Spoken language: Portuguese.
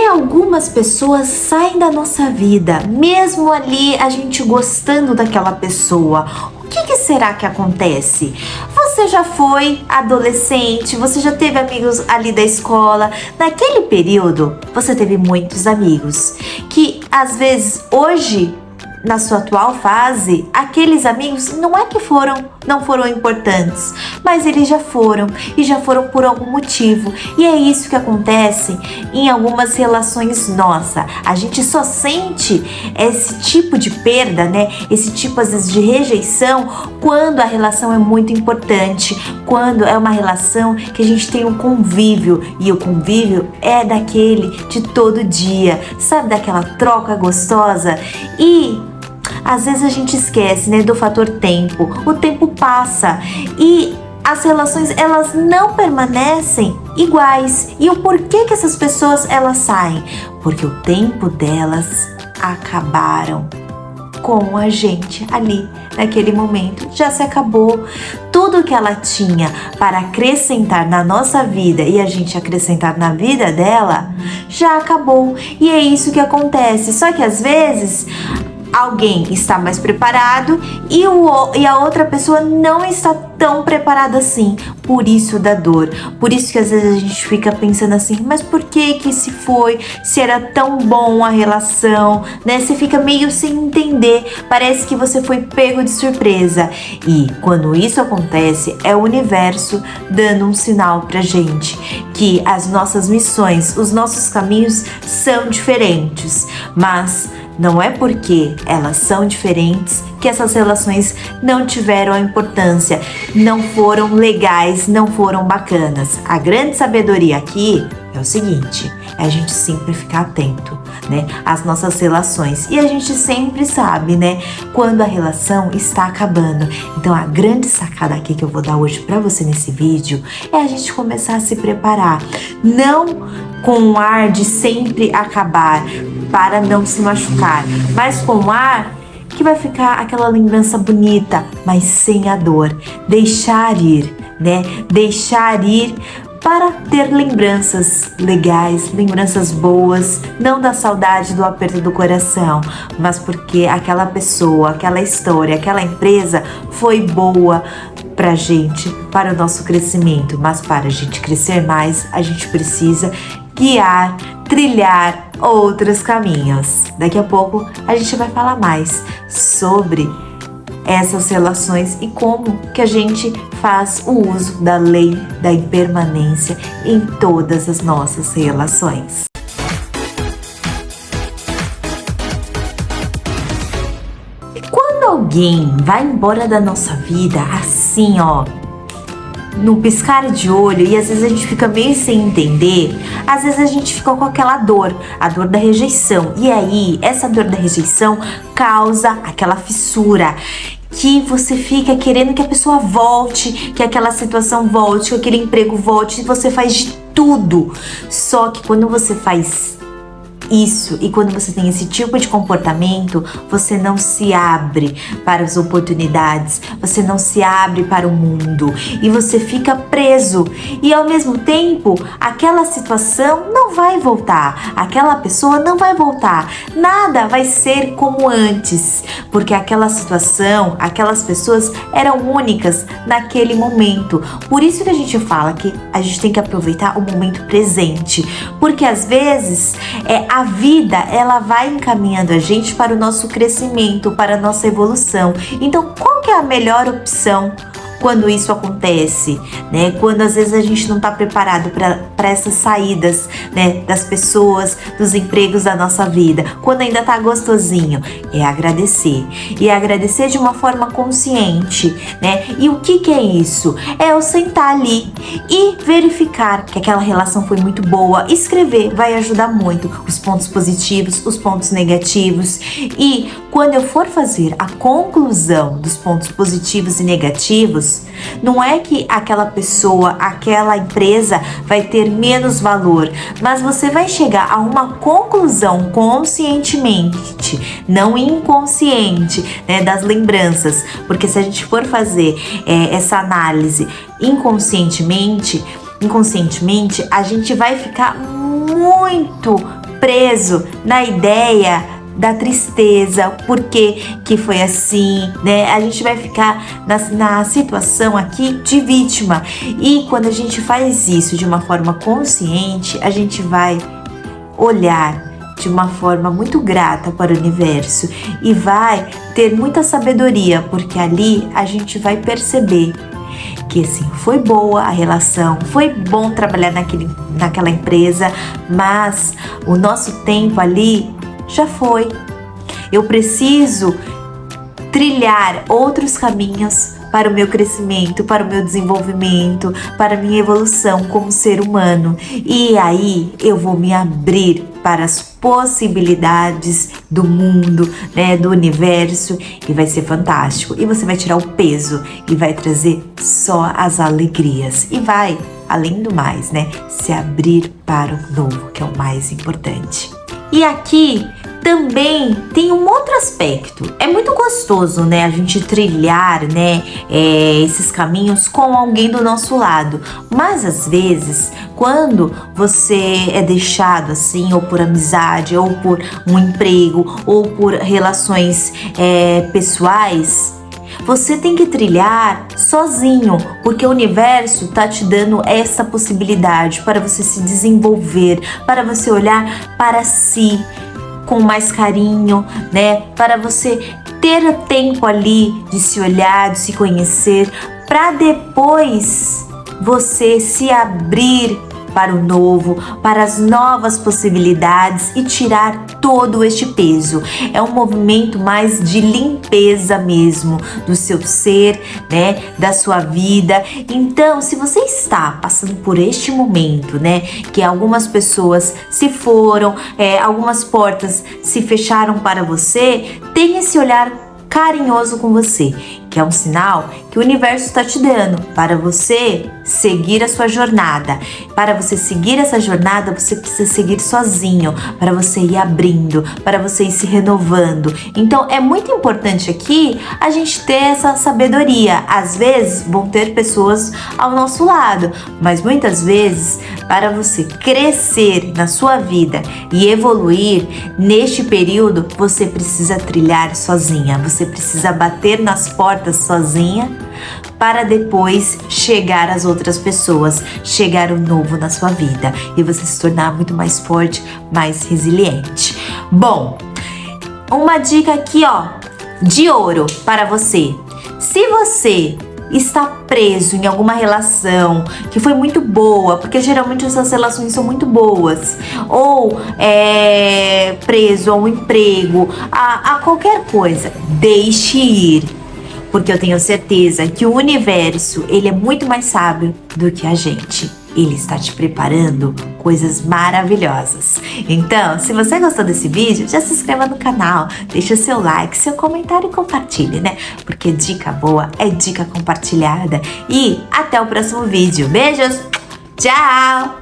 algumas pessoas saem da nossa vida, mesmo ali a gente gostando daquela pessoa. O que será que acontece? Você já foi adolescente, você já teve amigos ali da escola. Naquele período, você teve muitos amigos que às vezes hoje, na sua atual fase, aqueles amigos não é que não foram importantes, mas eles já foram e já foram por algum motivo. E é isso que acontece em algumas relações nossas. A gente só sente esse tipo de perda, né? Esse tipo às vezes de rejeição quando a relação é muito importante, quando é uma relação que a gente tem um convívio, e o convívio é daquele de todo dia, sabe, daquela troca gostosa. E às vezes a gente esquece, né, do fator tempo. O tempo passa e as relações, elas não permanecem iguais. E o porquê que essas pessoas, elas saem? Porque o tempo delas acabaram com a gente ali, naquele momento. Já se acabou. Tudo que ela tinha para acrescentar na nossa vida e a gente acrescentar na vida dela, já acabou. E é isso que acontece. Só que às vezes alguém está mais preparado e a outra pessoa não está tão preparada assim. Por isso da dor. Por isso que às vezes a gente fica pensando assim, mas por que se foi? Se era tão bom a relação, né? Você fica meio sem entender. Parece que você foi pego de surpresa. E quando isso acontece, é o universo dando um sinal pra gente que as nossas missões, os nossos caminhos são diferentes. Mas não é porque elas são diferentes que essas relações não tiveram a importância, não foram legais, não foram bacanas. A grande sabedoria aqui é o seguinte, é a gente sempre ficar atento, né, às nossas relações. E a gente sempre sabe, né, quando a relação está acabando. Então a grande sacada aqui que eu vou dar hoje pra você nesse vídeo é a gente começar a se preparar. Não com um ar de sempre acabar, para não se machucar, mas com um ar que vai ficar aquela lembrança bonita, mas sem a dor. Deixar ir, né? Deixar ir para ter lembranças legais, lembranças boas, não da saudade, do aperto do coração, mas porque aquela pessoa, aquela história, aquela empresa foi boa pra gente, para o nosso crescimento. Mas para a gente crescer mais, a gente precisa guiar, trilhar outros caminhos. Daqui a pouco a gente vai falar mais sobre essas relações e como que a gente faz o uso da lei da impermanência em todas as nossas relações. Quando alguém vai embora da nossa vida assim, ó, no piscar de olho, e às vezes a gente fica meio sem entender, às vezes a gente fica com aquela dor, a dor da rejeição. E aí, essa dor da rejeição causa aquela fissura, que você fica querendo que a pessoa volte, que aquela situação volte, que aquele emprego volte, e você faz de tudo. Só que quando você faz isso e quando você tem esse tipo de comportamento, você não se abre para as oportunidades, você não se abre para o mundo e você fica preso. E ao mesmo tempo, aquela situação não vai voltar, aquela pessoa não vai voltar, nada vai ser como antes, porque aquela situação, aquelas pessoas eram únicas naquele momento. Por isso que a gente fala que a gente tem que aproveitar o momento presente, porque às vezes a vida, ela vai encaminhando a gente para o nosso crescimento, para a nossa evolução. Então, qual que é a melhor opção quando isso acontece, né? Quando às vezes a gente não está preparado para essas saídas, né, das pessoas, dos empregos da nossa vida, quando ainda tá gostosinho, é agradecer. E agradecer de uma forma consciente, né? E o que é isso? É eu sentar ali e verificar que aquela relação foi muito boa. Escrever vai ajudar muito, os pontos positivos, os pontos negativos. E quando eu for fazer a conclusão dos pontos positivos e negativos, não é que aquela pessoa, aquela empresa vai ter menos valor, mas você vai chegar a uma conclusão conscientemente, não inconsciente, né, das lembranças. Porque se a gente for fazer essa análise inconscientemente, a gente vai ficar muito preso na ideia da tristeza, porque que foi assim, né? A gente vai ficar na situação aqui de vítima. E quando a gente faz isso de uma forma consciente, a gente vai olhar de uma forma muito grata para o universo e vai ter muita sabedoria, porque ali a gente vai perceber que assim, foi boa a relação, foi bom trabalhar naquela empresa, mas o nosso tempo ali já foi. Eu preciso trilhar outros caminhos para o meu crescimento, para o meu desenvolvimento, para a minha evolução como ser humano. E aí eu vou me abrir para as possibilidades do mundo, né, do universo, e vai ser fantástico. E você vai tirar o peso e vai trazer só as alegrias. E vai, além do mais, né, se abrir para o novo, que é o mais importante. E aqui também tem um outro aspecto. É muito gostoso, né, a gente trilhar, né, esses caminhos com alguém do nosso lado. Mas às vezes, quando você é deixado assim, ou por amizade, ou por um emprego, ou por relações pessoais, você tem que trilhar sozinho, porque o universo tá te dando essa possibilidade para você se desenvolver, para você olhar para si com mais carinho, né? Para você ter tempo ali de se olhar, de se conhecer, para depois você se abrir para o novo, para as novas possibilidades e tirar todo este peso. É um movimento mais de limpeza mesmo do seu ser, né, da sua vida. Então, se você está passando por este momento, né, que algumas pessoas se foram, algumas portas se fecharam para você, tenha esse olhar carinhoso com você, que é um sinal que o universo está te dando para você seguir a sua jornada. Para você seguir essa jornada, você precisa seguir sozinho, para você ir abrindo, para você ir se renovando. Então é muito importante aqui a gente ter essa sabedoria. Às vezes vão ter pessoas ao nosso lado, mas muitas vezes para você crescer na sua vida e evoluir neste período, você precisa trilhar sozinha, você precisa bater nas portas sozinha para depois chegar às outras pessoas, chegar o novo na sua vida e você se tornar muito mais forte, mais resiliente. Bom, uma dica aqui, ó, de ouro para você. Se você está preso em alguma relação que foi muito boa, porque geralmente essas relações são muito boas, ou preso a um emprego, a qualquer coisa, deixe ir. Porque eu tenho certeza que o universo, ele é muito mais sábio do que a gente. Ele está te preparando coisas maravilhosas. Então, se você gostou desse vídeo, já se inscreva no canal, deixa seu like, seu comentário e compartilhe, né? Porque dica boa é dica compartilhada. E até o próximo vídeo. Beijos! Tchau!